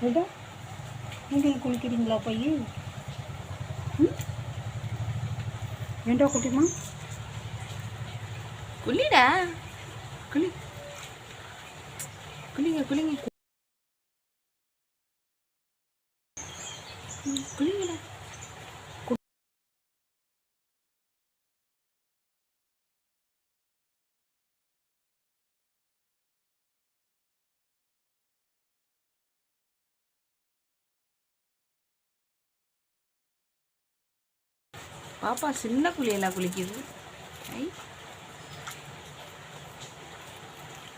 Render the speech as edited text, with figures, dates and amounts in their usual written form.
ஏதோ நீங்கள் குளிக்கிறீங்களா போய்? ஏண்டா குட்டிமா குளிடா, குளி, குளிங்க குளிங்க குளிங்கடா. பாப்பா சின்ன புள்ளையெல்லாம் குளிக்குது. ஐ